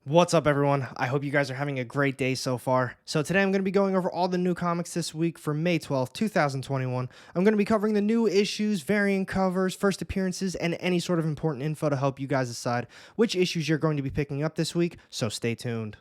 What's up, everyone? I hope you guys are having a great day so far. So today I'm going to be going over all the new comics this week for May 12th, 2021. I'm going to be covering the new issues, variant covers, first appearances, and any sort of important info to help you guys decide which issues you're going to be picking up this week, so stay tuned.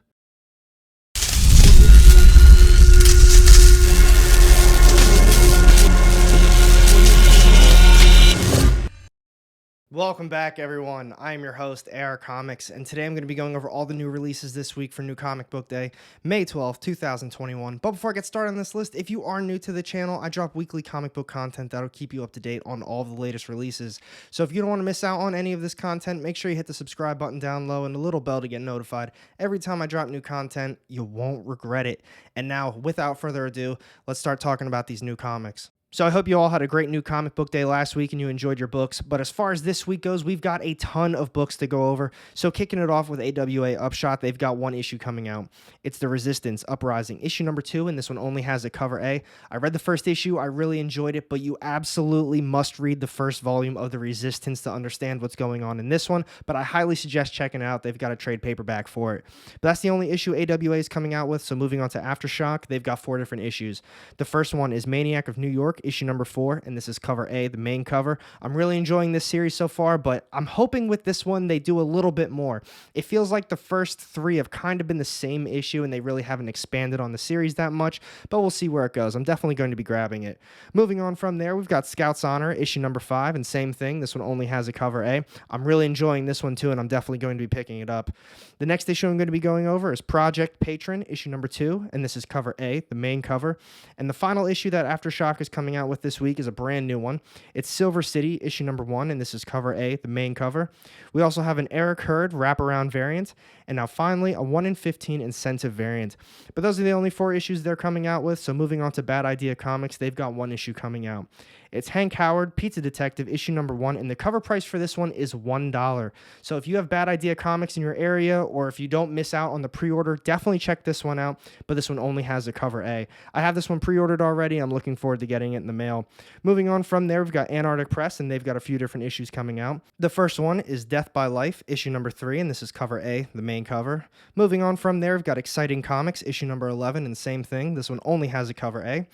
Welcome back, everyone. I am your host, AR Comics, and today I'm going to be going over all the new releases this week for New Comic Book Day, May 12th, 2021. But before I get started on this list, if you are new to the channel, I drop weekly comic book content that'll keep you up to date on all the latest releases. So if you don't want to miss out on any of this content, make sure you hit the subscribe button down low and the little bell to get notified. Every time I drop new content, you won't regret it. And now, without further ado, let's start talking about these new comics. So I hope you all had a great New Comic Book Day last week and you enjoyed your books. But as far as this week goes, we've got a ton of books to go over. So kicking it off with AWA Upshot, they've got one issue coming out. It's The Resistance Uprising, issue number 2, and this one only has a cover A. I read the first issue, I really enjoyed it, but you absolutely must read the first volume of The Resistance to understand what's going on in this one. But I highly suggest checking it out. They've got a trade paperback for it. But that's the only issue AWA is coming out with. So moving on to Aftershock, they've got 4 different issues. The first one is Maniac of New York, issue number 4, and this is cover A, the main cover. I'm really enjoying this series so far, but I'm hoping with this one they do a little bit more. It feels like the first 3 have kind of been the same issue and they really haven't expanded on the series that much, but we'll see where it goes. I'm definitely going to be grabbing it. Moving on from there, we've got Scout's Honor, issue number 5, and same thing, this one only has a cover A. I'm really enjoying this one too, and I'm definitely going to be picking it up. The next issue I'm going to be going over is Project Patron, issue number 2, and this is cover A, the main cover. And the final issue that Aftershock is coming out with this week is a brand new one. It's Silver City, issue number 1, and this is cover A, the main cover. We also have an Eric Hurd wraparound variant, and now finally a 1 in 15 incentive variant. But those are the only 4 issues they're coming out with, so moving on to Bad Idea Comics, they've got 1 issue coming out. It's Hank Howard, Pizza Detective, issue number 1, and the cover price for this one is $1. So if you have Bad Idea Comics in your area, or if you don't miss out on the pre-order, definitely check this one out, but this one only has a cover A. I have this one pre-ordered already. I'm looking forward to getting it in the mail. Moving on from there, we've got Antarctic Press, and they've got a few different issues coming out. The first one is Death by Life, issue number 3, and this is cover A, the main cover. Moving on from there, we've got Exciting Comics, issue number 11, and same thing. This one only has a cover A.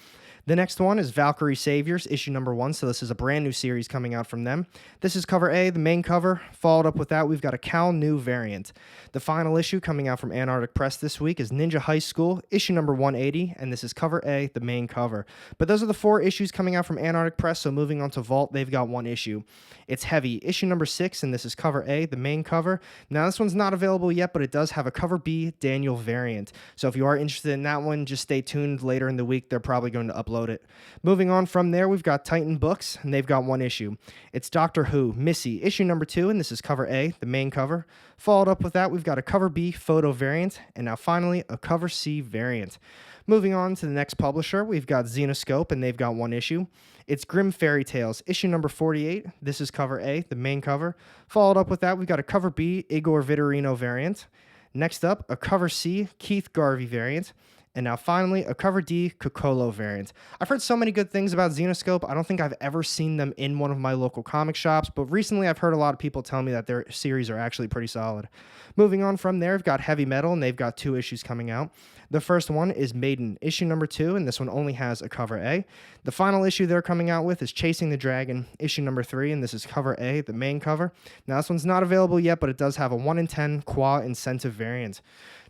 The next one is Valkyrie Saviors, issue number 1, so this is a brand new series coming out from them. This is cover A, the main cover. Followed up with that, we've got a Cal New variant. The final issue coming out from Antarctic Press this week is Ninja High School, issue number 180, and this is cover A, the main cover. But those are the 4 issues coming out from Antarctic Press, so moving on to Vault, they've got 1 issue. It's Heavy, issue number 6, and this is cover A, the main cover. Now, this one's not available yet, but it does have a cover B Daniel variant. So if you are interested in that one, just stay tuned. Later in the week, they're probably going to upload it. Moving on from there, we've got Titan Books, and they've got 1 issue. It's Doctor Who, Missy, issue number 2, and this is cover A, the main cover. Followed up with that, we've got a cover B photo variant, and now finally, a cover C variant. Moving on to the next publisher, we've got Xenoscope, and they've got 1 issue. It's Grim Fairy Tales, issue number 48. This is cover A, the main cover. Followed up with that, we've got a cover B Igor Vitorino variant. Next up, a cover C Keith Garvey variant. And now finally, a cover D Cocolo variant. I've heard so many good things about Xenoscope. I don't think I've ever seen them in one of my local comic shops, but recently I've heard a lot of people tell me that their series are actually pretty solid. Moving on from there, I've got Heavy Metal, and they've got 2 issues coming out. The first one is Maiden, issue number 2, and this one only has a cover A. The final issue they're coming out with is Chasing the Dragon, issue number 3, and this is cover A, the main cover. Now, this one's not available yet, but it does have a 1 in 10 Qua incentive variant.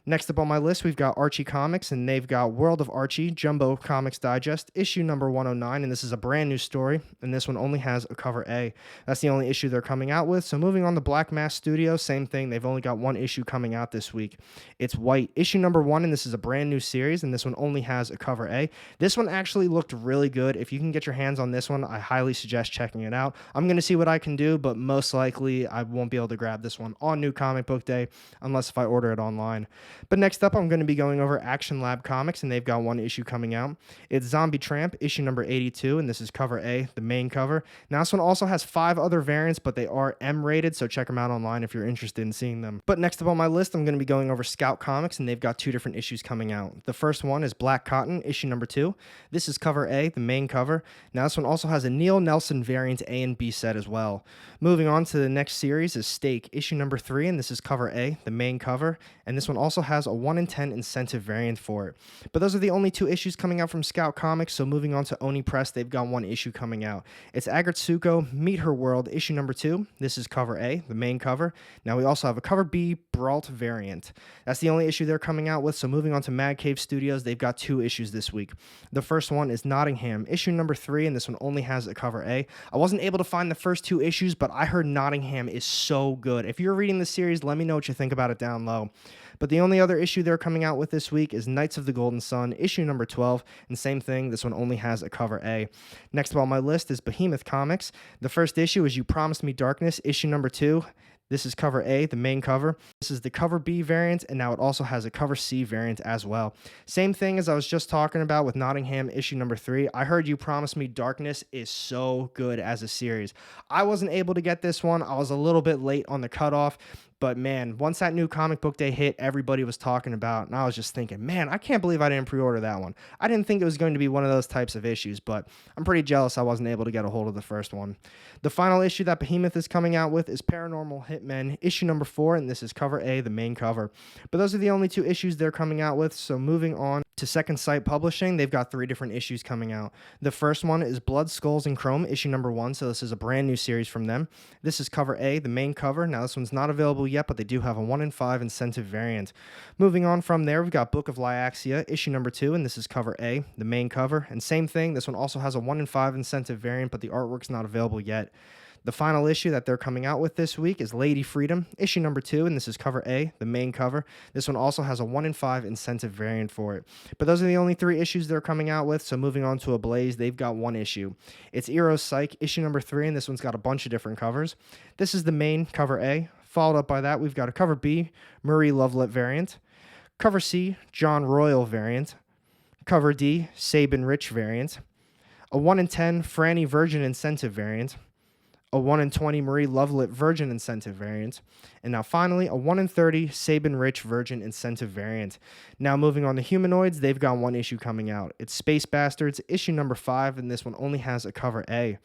Next up on my list, we've got Archie Comics, and they've got World of Archie, Jumbo Comics Digest, issue number 109, and this is a brand new story, and this one only has a cover A. That's the only issue they're coming out with. So moving on to Black Mass Studios, same thing. They've only got 1 issue coming out this week. It's White, issue number 1, and this is a brand new series, and this one only has a cover A. This one actually looked really good. If you can get your hands on this one, I highly suggest checking it out. I'm going to see what I can do, but most likely I won't be able to grab this one on New Comic Book Day unless if I order it online. But next up, I'm going to be going over Action Lab Comics, and they've got one issue coming out. It's Zombie Tramp, issue number 82, and this is cover A, the main cover. Now, this one also has 5 other variants, but they are M-rated, so check them out online if you're interested in seeing them. But next up on my list, I'm going to be going over Scout Comics, and they've got 2 different issues coming out. The first one is Black Cotton, issue number 2. This is cover A, the main cover. Now, this one also has a Neil Nelson variant A and B set as well. Moving on to the next series is Stake, issue number 3, and this is cover A, the main cover. And this one also has a 1 in 10 incentive variant for it. But those are the only 2 issues coming out from Scout Comics, so moving on to Oni Press, they've got 1 issue coming out. It's Agritsuko, Meet Her World, issue number 2. This is cover A, the main cover. Now we also have a cover B Brault variant. That's the only issue they're coming out with, so moving on to Mad Cave Studios, they've got 2 issues this week. The first one is Nottingham, issue number 3, and this one only has a cover A. I wasn't able to find the first 2 issues, but I heard Nottingham is so good. If you're reading the series, let me know what you think about it down low. But the only other issue they're coming out with this week is Knights of the Golden Sun, issue number 12, and same thing, this one only has a cover A. Next up on my list is Behemoth Comics. The first issue is You Promised Me Darkness, issue number 2. This is cover A, the main cover. This is the cover B variant, and now it also has a cover C variant as well. Same thing as I was just talking about with Nottingham issue number 3. I heard You Promised Me Darkness is so good as a series. I wasn't able to get this one. I was a little bit late on the cutoff. But man, once that new comic book day hit, everybody was talking about, and I was just thinking, man, I can't believe I didn't pre-order that one. I didn't think it was going to be one of those types of issues, but I'm pretty jealous I wasn't able to get a hold of the first one. The final issue that Behemoth is coming out with is Paranormal Hitmen, issue number 4, and this is cover A, the main cover. But those are the only 2 issues they're coming out with, so moving on to Second Sight Publishing, they've got 3 different issues coming out. The first one is Blood, Skulls, and Chrome, issue number 1, so this is a brand new series from them. This is cover A, the main cover. Now, this one's not available yet, but they do have a 1 in 5 incentive variant. Moving on from there, we've got Book of Lyaxia, issue number 2, and this is cover A, the main cover. And same thing, this one also has a 1 in 5 incentive variant, but the artwork's not available yet. The final issue that they're coming out with this week is Lady Freedom, issue number 2, and this is cover A, the main cover. This one also has a 1 in 5 incentive variant for it. But those are the only 3 issues they're coming out with, so moving on to Ablaze, they've got 1 issue. It's Eros Psych, issue number 3, and this one's got a bunch of different covers. This is the main, cover A. Followed up by that, we've got a cover B, Marie Lovelet variant. Cover C, John Royal variant. Cover D, Sabin Rich variant. A 1 in 10 Franny Virgin incentive variant. A 1 in 20 Marie Lovelet Virgin incentive variant. And now finally, a 1 in 30 Sabin Rich Virgin incentive variant. Now moving on to Humanoids, they've got 1 issue coming out. It's Space Bastards, issue number 5, and this one only has a cover A.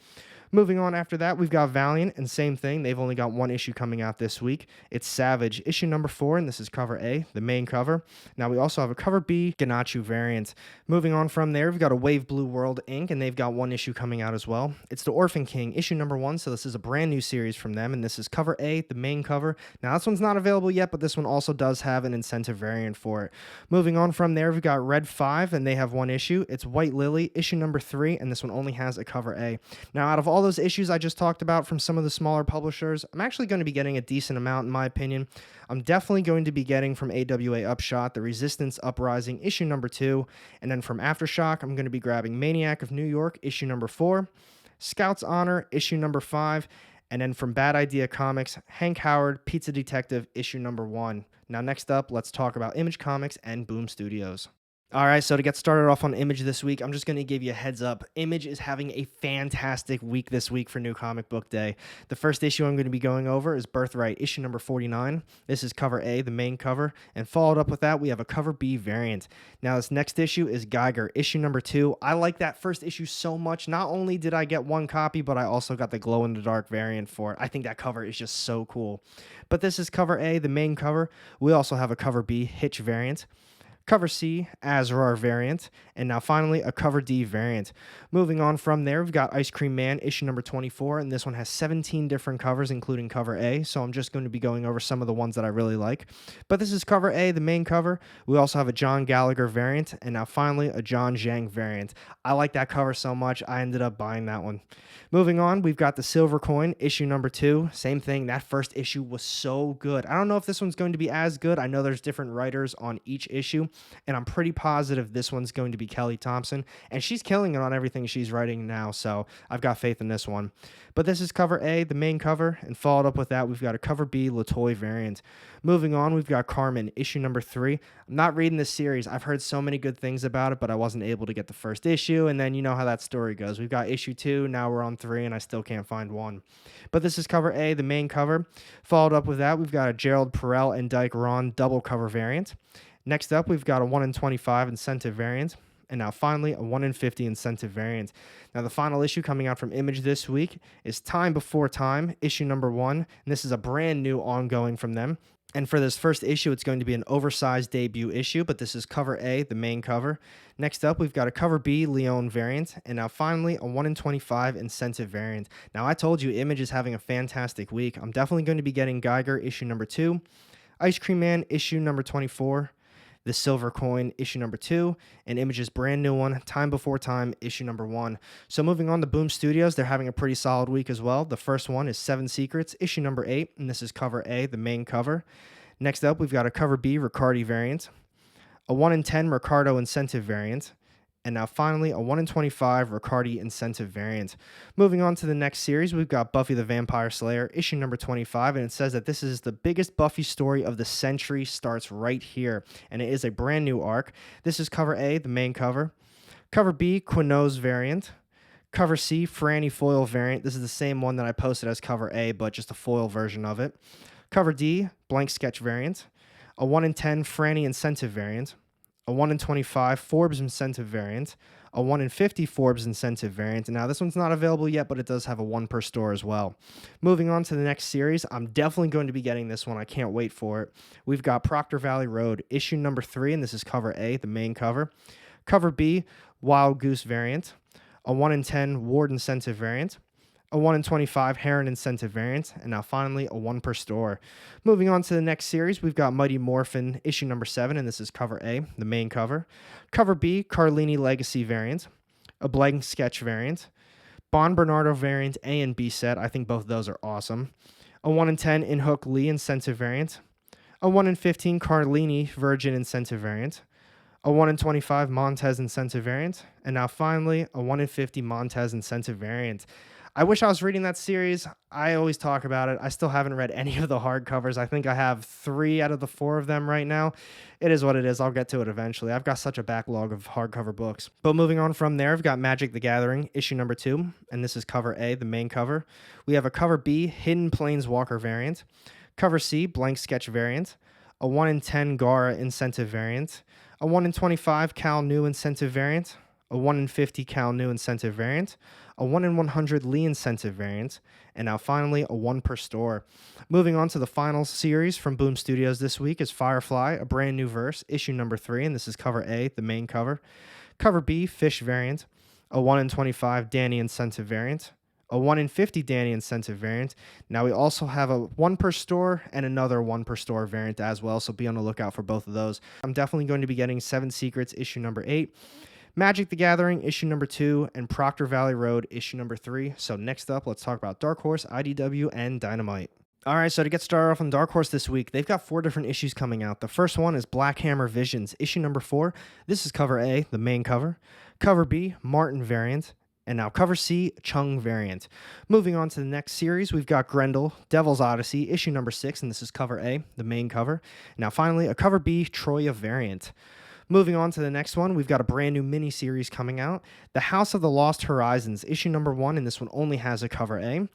Moving on after that, we've got Valiant, and same thing, they've only got 1 issue coming out this week. It's Savage, issue number 4, and this is cover A, the main cover. Now we also have a cover B, Ganachu variant. Moving on from there, we've got a Wave Blue World Inc., and they've got 1 issue coming out as well. It's The Orphan King, issue number 1, so this is a brand new series from them, and this is cover A, the main cover. Now this one's not available yet, but this one also does have an incentive variant for it. Moving on from there, we've got Red 5, and they have 1 issue. It's White Lily, issue number 3, and this one only has a cover A. Now out of all those issues I just talked about from some of the smaller publishers, I'm actually going to be getting a decent amount in my opinion. I'm definitely going to be getting from AWA Upshot, The Resistance Uprising, issue number 2, and then from Aftershock, I'm going to be grabbing Maniac of New York, issue number 4, Scout's Honor, issue number 5, and then from Bad Idea Comics, Hank Howard, Pizza Detective, issue number 1. Now next up, let's talk about Image Comics and Boom Studios. All right, so to get started off on Image this week, I'm just going to give you a heads up. Image is having a fantastic week this week for New Comic Book Day. The first issue I'm going to be going over is Birthright, issue number 49. This is cover A, the main cover, and followed up with that, we have a cover B variant. Now, this next issue is Geiger, issue number 2. I like that first issue so much. Not only did I get 1 copy, but I also got the glow-in-the-dark variant for it. I think that cover is just so cool. But this is cover A, the main cover. We also have a cover B, Hitch variant. Cover C, Azrar variant, and now finally a cover D variant. Moving on from there, we've got Ice Cream Man, issue number 24, and this one has 17 different covers, including cover A, so I'm just going to be going over some of the ones that I really like. But this is cover A, the main cover. We also have a John Gallagher variant, and now finally a John Zhang variant. I like that cover so much, I ended up buying that one. Moving on, we've got the Silver Coin, issue number 2. Same thing, that first issue was so good. I don't know if this one's going to be as good. I know there's different writers on each issue, and I'm pretty positive this one's going to be Kelly Thompson, and she's killing it on everything she's writing now, so I've got faith in this one. But this is cover A, the main cover, and followed up with that, we've got a cover B, Latoy variant. Moving on, we've got Carmen, issue number 3. I'm not reading this series. I've heard so many good things about it, but I wasn't able to get the first issue, and then you know how that story goes. We've got issue 2, now we're on 3, and I still can't find 1. But this is cover A, the main cover. Followed up with that, we've got a Gerald Perel and Dyke Ron double cover variant. Next up, we've got a 1 in 25 incentive variant. And now finally, a 1 in 50 incentive variant. Now the final issue coming out from Image this week is Time Before Time, issue number 1. And this is a brand new ongoing from them. And for this first issue, it's going to be an oversized debut issue, but this is cover A, the main cover. Next up, we've got a cover B, Leon variant. And now finally, a 1 in 25 incentive variant. Now I told you Image is having a fantastic week. I'm definitely going to be getting Geiger, issue number 2. Ice Cream Man, issue number 24. The Silver Coin, issue number 2, and Image's brand new one, Time Before Time, issue number 1. So moving on to Boom Studios, they're having a pretty solid week as well. The first one is 7 Secrets, issue number 8, and this is cover A, the main cover. Next up, we've got a cover B, Riccardi variant, a 1 in 10 Ricardo incentive variant, and now finally, a 1 in 25 Riccardi incentive variant. Moving on to the next series, we've got Buffy the Vampire Slayer, issue number 25, and it says that this is the biggest Buffy story of the century, starts right here, and it is a brand new arc. This is cover A, the main cover. Cover B, Quino's variant. Cover C, Franny foil variant. This is the same one that I posted as cover A, but just a foil version of it. Cover D, blank sketch variant. A 1 in 10 Franny incentive variant. A 1 in 25 Forbes incentive variant, a 1 in 50 Forbes incentive variant. And now this one's not available yet, but it does have a 1 per store as well. Moving on to the next series, I'm definitely going to be getting this one. I can't wait for it. We've got Proctor Valley Road, issue number 3, and this is cover A, the main cover. Cover B, Wild Goose variant, a 1 in 10 Ward incentive variant, a 1 in 25 Heron incentive variant, and now finally a 1 per store. Moving on to the next series, we've got Mighty Morphin issue number 7, and this is cover A, the main cover. Cover B, Carlini Legacy variant, a blank sketch variant, Bon Bernardo variant A and B set. I think both of those are awesome. A 1 in 10 Inhook Lee incentive variant, a 1 in 15 Carlini Virgin incentive variant, a 1 in 25 Montez incentive variant, and now finally a 1 in 50 Montez incentive variant. I wish I was reading that series. I always talk about it. I still haven't read any of the hardcovers. I think I have 3 out of the 4 of them right now. It is what it is. I'll get to it eventually. I've got such a backlog of hardcover books. But moving on from there, I've got Magic the Gathering, issue number 2, and this is cover A, the main cover. We have a cover B, Hidden Planeswalker variant, cover C, blank sketch variant, a 1 in 10 Gara incentive variant, a 1 in 25 Cal New incentive variant, a 1 in 50 Cal New incentive variant, a 1 in 100 Lee incentive variant, and now finally a 1 per store. Moving on to the final series from Boom Studios this week is Firefly, a brand new verse, issue number 3, and this is cover A, the main cover. Cover B, Fish variant, a 1 in 25 Danny incentive variant, a 1 in 50 Danny incentive variant. Now we also have a 1 per store and another 1 per store variant as well, so be on the lookout for both of those. I'm definitely going to be getting 7 Secrets, issue number 8, Magic the Gathering, issue number 2, and Proctor Valley Road, issue number 3. So next up, let's talk about Dark Horse, IDW, and Dynamite. All right, so to get started off on Dark Horse this week, they've got 4 different issues coming out. The first one is Black Hammer Visions, issue number 4. This is cover A, the main cover. Cover B, Martin variant. And now cover C, Chung variant. Moving on to the next series, we've got Grendel, Devil's Odyssey, issue number 6, and this is cover A, the main cover. Now finally, a cover B, Troya variant. Moving on to the next one, we've got a brand new mini-series coming out, The House of the Lost Horizons, issue number 1, and this one only has a cover A.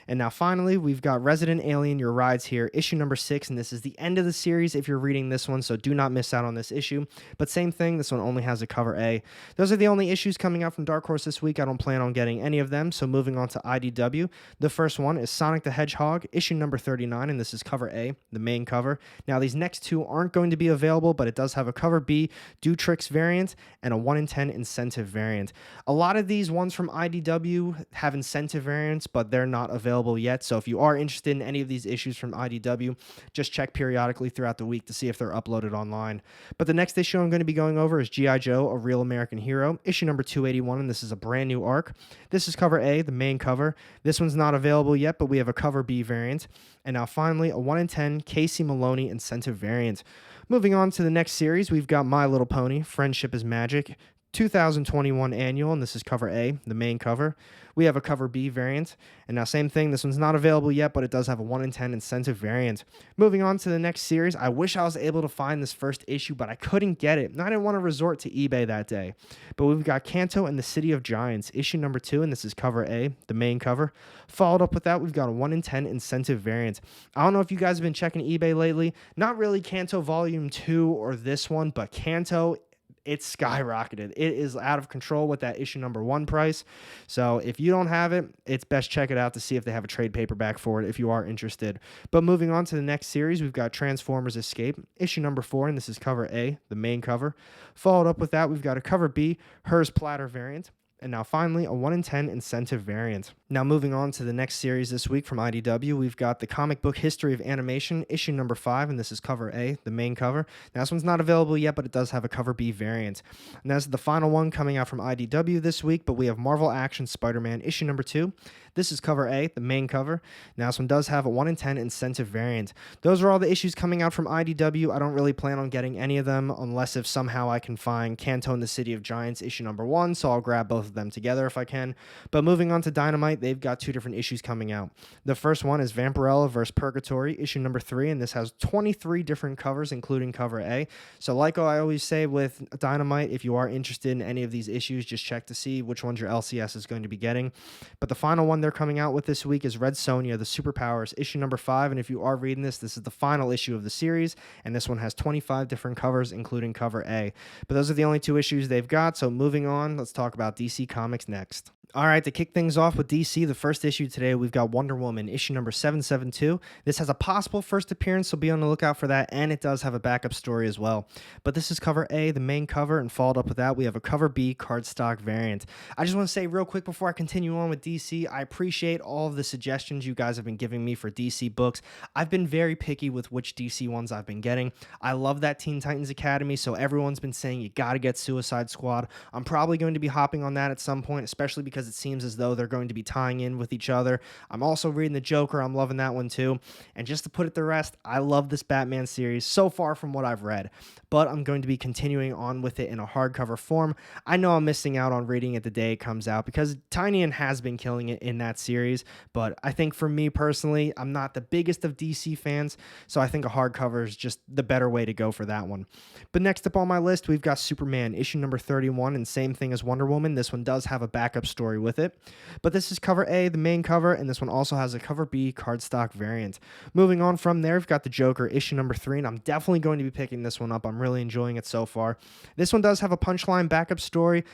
And now finally, we've got Resident Alien, Your Ride's Here, issue number 6, and this is the end of the series if you're reading this one, so do not miss out on this issue. But same thing, this one only has a cover A. Those are the only issues coming out from Dark Horse this week. I don't plan on getting any of them, so moving on to IDW. The first one is Sonic the Hedgehog, issue number 39, and this is cover A, the main cover. Now, these next 2 aren't going to be available, but it does have a cover B, Do Tricks variant, and a 1 in 10 incentive variant. A lot of these ones from IDW have incentive variants, but they're not available available yet. So if you are interested in any of these issues from IDW, just check periodically throughout the week to see if they're uploaded online. But the next issue I'm going to be going over is G.I. Joe, A Real American Hero, issue number 281, and this is a brand new arc. This is cover A, the main cover. This one's not available yet, but we have a cover B variant. And now finally, a 1 in 10 Casey Maloney incentive variant. Moving on to the next series, we've got My Little Pony, Friendship is Magic, 2021 annual, and this is cover A, the main cover. We have a cover B variant, and now same thing, this one's not available yet, but it does have a 1 in 10 incentive variant. Moving on to the next series, I wish I was able to find this first issue, but I couldn't get it, and I didn't want to resort to eBay that day. But we've got Kanto and the City of Giants, issue number 2, and this is cover A, the main cover. Followed up with that, we've got a 1 in 10 incentive variant. I don't know if you guys have been checking eBay lately, not really Kanto Volume 2 or this one, but Kanto, it's skyrocketed. It is out of control with that issue number 1 price. So if you don't have it, it's best check it out to see if they have a trade paperback for it if you are interested. But moving on to the next series, we've got Transformers Escape, issue number 4, and this is cover A, the main cover. Followed up with that, we've got a cover B, Hers Platter variant. And now finally, a 1 in 10 incentive variant. Now moving on to the next series this week from IDW, we've got the Comic Book History of Animation, issue number 5, and this is cover A, the main cover. Now this one's not available yet, but it does have a cover B variant. And that's the final one coming out from IDW this week, but we have Marvel Action Spider-Man, issue number 2. This is cover A, the main cover. Now this one does have a 1 in 10 incentive variant. Those are all the issues coming out from IDW. I don't really plan on getting any of them unless if somehow I can find Kanto and the City of Giants, issue number 1, so I'll grab both of them together if I can. But moving on to Dynamite, they've got 2 different issues coming out. The first one is Vampirella vs. Purgatory, issue number 3, and this has 23 different covers, including cover A. So like I always say with Dynamite, if you are interested in any of these issues, just check to see which ones your LCS is going to be getting. But the final one they're coming out with this week is Red Sonja, The Superpowers, issue number 5, and if you are reading this, this is the final issue of the series, and this one has 25 different covers, including cover A. But those are the only 2 issues they've got, so moving on, let's talk about DC Comics next. All right, to kick things off with DC, the first issue today, we've got Wonder Woman, issue number 772. This has a possible first appearance, so be on the lookout for that, and it does have a backup story as well. But this is cover A, the main cover, and followed up with that, we have a cover B cardstock variant. I just want to say real quick before I continue on with DC, I appreciate all of the suggestions you guys have been giving me for DC books. I've been very picky with which DC ones I've been getting. I love that Teen Titans Academy, so everyone's been saying you got to get Suicide Squad. I'm probably going to be hopping on that at some point, especially because it seems as though they're going to be tying in with each other. I'm also reading the Joker. I'm loving that one too. And just to put it to rest, I love this Batman series so far from what I've read, but I'm going to be continuing on with it in a hardcover form. I know I'm missing out on reading it the day it comes out because Tynion has been killing it in that series, but I think for me personally, I'm not the biggest of DC fans, so I think a hardcover is just the better way to go for that one. But next up on my list, we've got Superman, issue number 31, and same thing as Wonder Woman. This one does have a backup story with it. But this is cover A, the main cover, and this one also has a cover B cardstock variant. Moving on from there, we've got the Joker, issue number 3, and I'm definitely going to be picking this one up. I'm really enjoying it so far. This one does have a Punchline backup story.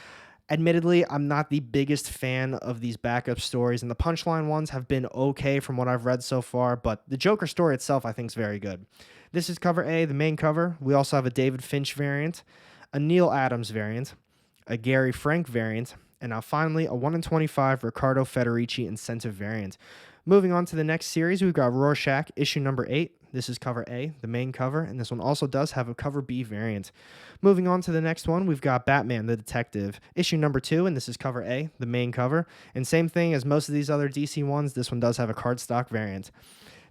Admittedly, I'm not the biggest fan of these backup stories, and the Punchline ones have been okay from what I've read so far, but the Joker story itself I think is very good. This is cover A, the main cover. We also have a David Finch variant, a Neil Adams variant, a Gary Frank variant, and now finally a 1 in 25 Riccardo Federici incentive variant. Moving on to the next series, we've got Rorschach, issue number 8. This is cover A, the main cover, and this one also does have a cover B variant. Moving on to the next one, we've got Batman the Detective, issue number 2, and this is cover A, the main cover. And same thing as most of these other DC ones, this one does have a cardstock variant.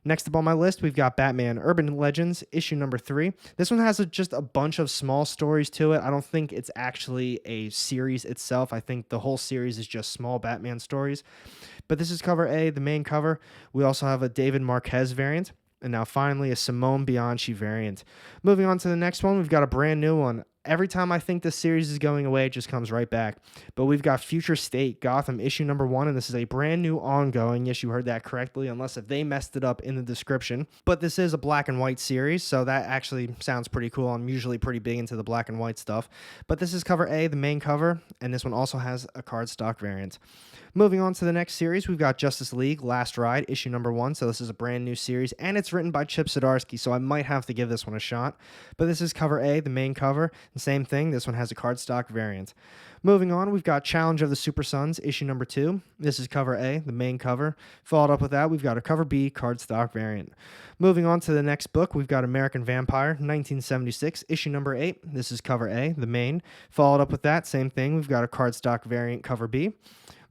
Next up on my list, we've got Batman Urban Legends, issue number 3. This one has just a bunch of small stories to it. I don't think it's actually a series itself. I think the whole series is just small Batman stories. But this is cover A, the main cover. We also have a David Marquez variant. And now finally a Simone Bianchi variant. Moving on to the next one, we've got a brand new one. Every time I think the series is going away, it just comes right back. But we've got Future State Gotham issue number 1, and this is a brand new ongoing. Yes, you heard that correctly, unless if they messed it up in the description. But this is a black and white series, so that actually sounds pretty cool. I'm usually pretty big into the black and white stuff. But this is cover A, the main cover, and this one also has a cardstock variant. Moving on to the next series, we've got Justice League Last Ride, issue number 1. So this is a brand new series, and it's written by Chip Zdarsky, so I might have to give this one a shot. But this is cover A, the main cover. Same thing, this one has a cardstock variant. Moving on, we've got Challenge of the Super Sons, issue number 2. This is cover A, the main cover. Followed up with that, we've got a cover B cardstock variant. Moving on to the next book, we've got American Vampire, 1976, issue number 8. This is cover A, the main. Followed up with that, same thing, we've got a cardstock variant, cover B.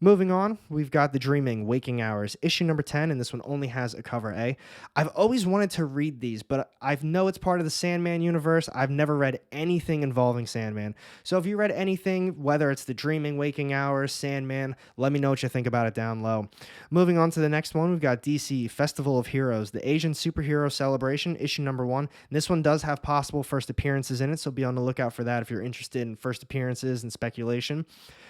Moving on, we've got The Dreaming, Waking Hours, issue number 10, and this one only has a cover A. I've always wanted to read these, but I know it's part of the Sandman universe. I've never read anything involving Sandman. So if you read anything, whether it's The Dreaming, Waking Hours, Sandman, let me know what you think about it down low. Moving on to the next one, we've got DC, Festival of Heroes, the Asian Superhero Celebration, issue number 1. This one does have possible first appearances in it, so be on the lookout for that if you're interested in first appearances and speculation.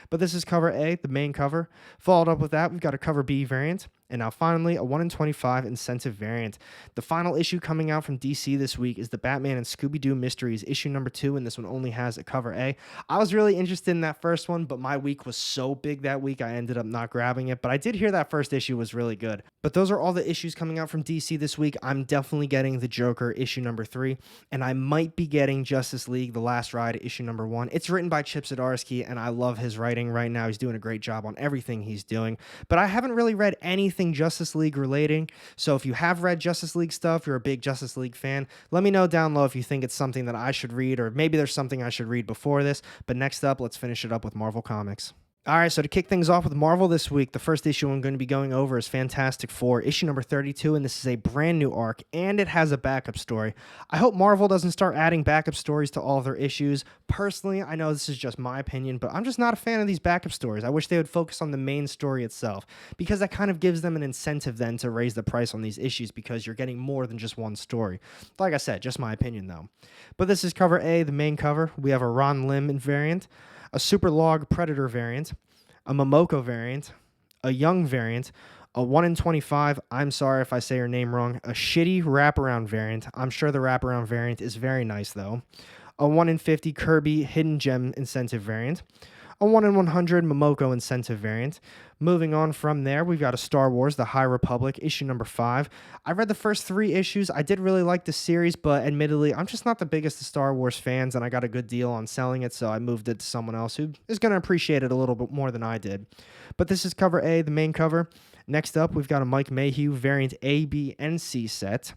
But this is cover A, the main cover. Followed up with that, we've got a cover B variant. And now finally, a 1 in 25 incentive variant. The final issue coming out from DC this week is the Batman and Scooby-Doo Mysteries, issue number 2, and this one only has a cover A. I was really interested in that first one, but my week was so big that week, I ended up not grabbing it. But I did hear that first issue was really good. But those are all the issues coming out from DC this week. I'm definitely getting The Joker, issue number 3, and I might be getting Justice League, The Last Ride, issue number 1. It's written by Chip Zdarsky, and I love his writing right now. He's doing a great job on everything he's doing. But I haven't really read anything Justice League relating, so if you have read Justice League stuff, you're a big Justice League fan, let me know down low if you think it's something that I should read, or maybe there's something I should read before this. But next up, let's finish it up with Marvel Comics. All right, so to kick things off with Marvel this week, the first issue I'm going to be going over is Fantastic Four, issue number 32, and this is a brand new arc, and it has a backup story. I hope Marvel doesn't start adding backup stories to all of their issues. Personally, I know this is just my opinion, but I'm just not a fan of these backup stories. I wish they would focus on the main story itself, because that kind of gives them an incentive then to raise the price on these issues, because you're getting more than just one story. Like I said, just my opinion, though. But this is cover A, the main cover. We have a Ron Lim variant, a Super Log Predator variant, a Momoko variant, a Young variant, a 1 in 25, I'm sorry if I say her name wrong, a shitty wraparound variant. I'm sure the wraparound variant is very nice, though. A 1 in 50 Kirby Hidden Gem incentive variant. A 1 in 100 Momoko incentive variant. Moving on from there, we've got a Star Wars, The High Republic, issue number 5. I read the first 3 issues. I did really like the series, but admittedly, I'm just not the biggest of Star Wars fans, and I got a good deal on selling it, so I moved it to someone else who is going to appreciate it a little bit more than I did. But this is cover A, the main cover. Next up, we've got a Mike Mayhew variant A, B, and C set.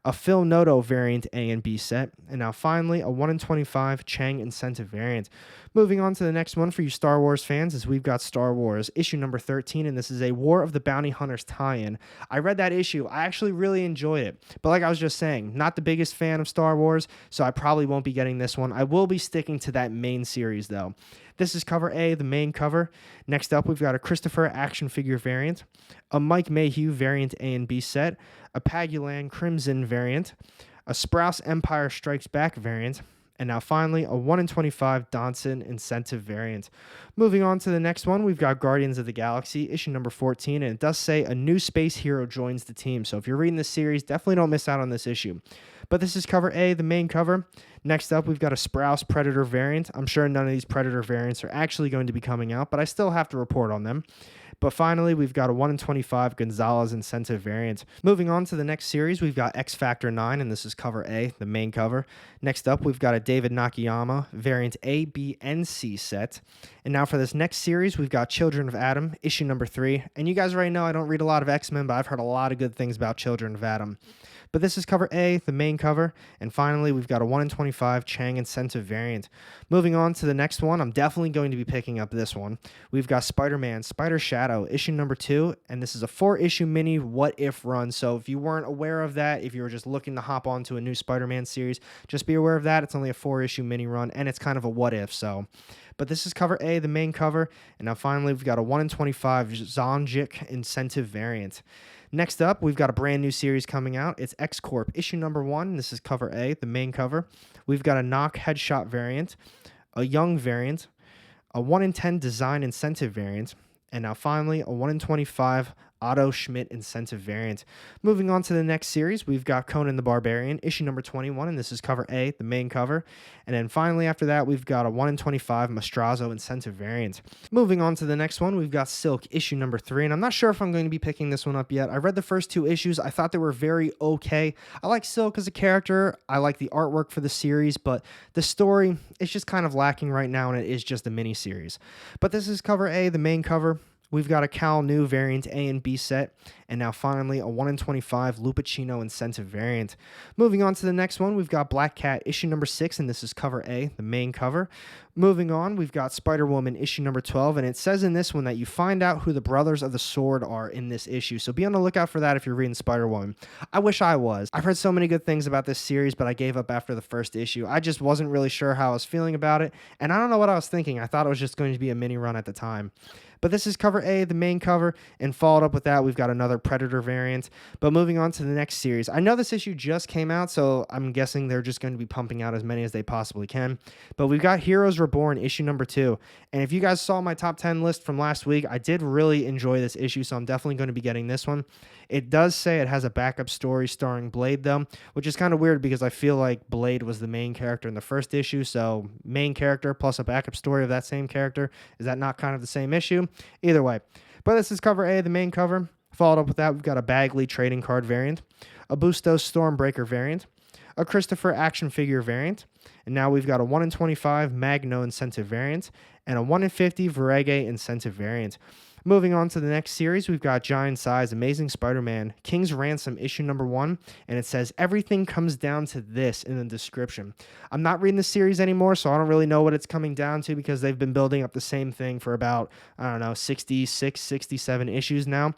A Phil Noto variant A and B set, and now finally a 1 in 25 Chang incentive variant. Moving on to the next one for you Star Wars fans is we've got Star Wars issue number 13, and this is a War of the Bounty Hunters tie-in. I read that issue. I actually really enjoyed it, but like I was just saying, not the biggest fan of Star Wars, so I probably won't be getting this one. I will be sticking to that main series though. This is cover A, the main cover. Next up, we've got a Christopher action figure variant, a Mike Mayhew variant A and B set, a Pagulan Crimson variant, a Sprouse Empire Strikes Back variant, and now finally a 1 in 25 Donson incentive variant. Moving on to the next one, we've got Guardians of the Galaxy, issue number 14, and it does say a new space hero joins the team. So if you're reading this series, definitely don't miss out on this issue. But this is cover A, the main cover. Next up, we've got a Sprouse Predator variant. I'm sure none of these Predator variants are actually going to be coming out, but I still have to report on them. But finally, we've got a 1 in 25 Gonzalez incentive variant. Moving on to the next series, we've got X Factor 9, and this is cover A, the main cover. Next up, we've got a David Nakayama variant A, B, and C set. And now for this next series, we've got Children of Atom, issue number 3. And you guys already know I don't read a lot of X-Men, but I've heard a lot of good things about Children of Atom. But this is cover A, the main cover. And finally, we've got a 1 in 25 Chang incentive variant. Moving on to the next one, I'm definitely going to be picking up this one. We've got Spider-Man, Spider Shadow, issue number 2. And this is a 4-issue mini What If run. So if you weren't aware of that, if you were just looking to hop onto a new Spider-Man series, just be aware of that. It's only a 4-issue mini run, and it's kind of a what if, so... But this is cover A, the main cover. And now finally, we've got a 1 in 25 Zonjik incentive variant. Next up, we've got a brand new series coming out. It's X-Corp, issue number 1. This is cover A, the main cover. We've got a Knock Headshot variant, a Young variant, a 1 in 10 Design incentive variant, and now finally, a 1 in 25 Otto Schmidt incentive variant. Moving on to the next series, we've got Conan the Barbarian, issue number 21, and this is cover A, the main cover. And then finally after that, we've got a 1 in 25 Mastrazo incentive variant. Moving on to the next one, we've got Silk, issue number 3, and I'm not sure if I'm going to be picking this one up yet. I read the first 2 issues. I thought they were very okay. I like Silk as a character. I like the artwork for the series, but the story is just kind of lacking right now, and it is just a mini series. But this is cover A, the main cover. We've got a Cal New variant A and B set, and now finally a 1 in 25 Lupacino incentive variant. Moving on to the next one, we've got Black Cat issue number 6, and this is cover A, the main cover. Moving on, we've got Spider-Woman issue number 12, and it says in this one that you find out who the Brothers of the Sword are in this issue, so be on the lookout for that if you're reading Spider-Woman. I wish I was. I've heard so many good things about this series, but I gave up after the first issue. I just wasn't really sure how I was feeling about it, and I don't know what I was thinking. I thought it was just going to be a mini run at the time. But this is cover A, the main cover, and followed up with that, we've got another Predator variant. But moving on to the next series, I know this issue just came out, so I'm guessing they're just going to be pumping out as many as they possibly can. But we've got Heroes Reborn, issue number 2. And if you guys saw my top 10 list from last week, I did really enjoy this issue, so I'm definitely going to be getting this one. It does say it has a backup story starring Blade, though, which is kind of weird because I feel like Blade was the main character in the first issue, so main character plus a backup story of that same character. Is that not kind of the same issue? Either way. But this is cover A, the main cover. Followed up with that, we've got a Bagley trading card variant, a Bustos Stormbreaker variant, a Christopher action figure variant, and now we've got a 1 in 25 Magno incentive variant, and a 1 in 50 Varege incentive variant. Moving on to the next series, we've got Giant Size Amazing Spider-Man King's Ransom issue number 1, and it says everything comes down to this in the description. I'm not reading the series anymore, so I don't really know what it's coming down to because they've been building up the same thing for about, 66, 67 issues now.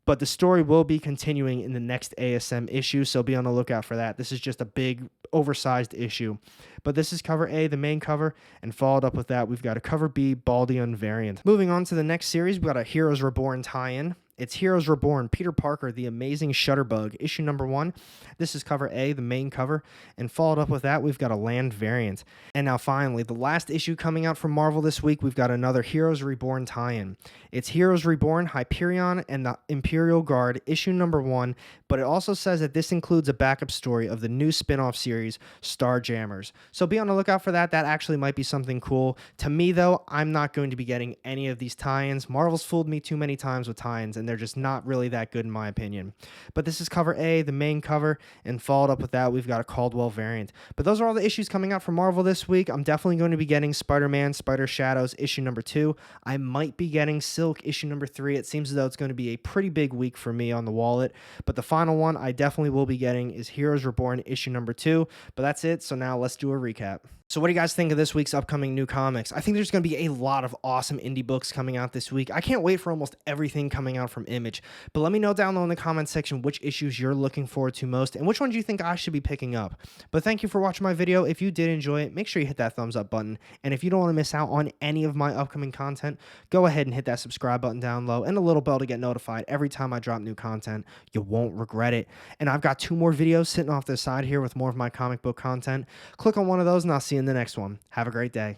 But the story will be continuing in the next ASM issue, so be on the lookout for that. This is just a big, oversized issue. But this is cover A, the main cover, and followed up with that, we've got a cover B, Baldion variant. Moving on to the next series, we've got a Heroes Reborn tie-in. It's Heroes Reborn, Peter Parker, The Amazing Shutterbug, issue number 1. This is cover A, the main cover, and followed up with that, we've got a Land variant. And now finally, the last issue coming out from Marvel this week, we've got another Heroes Reborn tie-in. It's Heroes Reborn, Hyperion, and the Imperial Guard, issue number 1, but it also says that this includes a backup story of the new spin-off series, Starjammers. So be on the lookout for that. That actually might be something cool. To me, though, I'm not going to be getting any of these tie-ins. Marvel's fooled me too many times with tie-ins, and they're just not really that good in my opinion. But this is cover A, the main cover, and followed up with that, we've got a Caldwell variant. But those are all the issues coming out from Marvel this week. I'm definitely going to be getting Spider-Man, Spider Shadows, issue number 2. I might be getting Silk, issue number 3. It seems as though it's going to be a pretty big week for me on the wallet. But the final one I definitely will be getting is Heroes Reborn, issue number 2. But that's it, so now let's do a recap. So what do you guys think of this week's upcoming new comics? I think there's going to be a lot of awesome indie books coming out this week. I can't wait for almost everything coming out from Image. But let me know down below in the comment section which issues you're looking forward to most and which ones you think I should be picking up. But thank you for watching my video. If you did enjoy it, make sure you hit that thumbs up button. And if you don't want to miss out on any of my upcoming content, go ahead and hit that subscribe button down low and the little bell to get notified every time I drop new content. You won't regret it. And I've got 2 more videos sitting off to the side here with more of my comic book content. Click on one of those and I'll see you in the next one. Have a great day.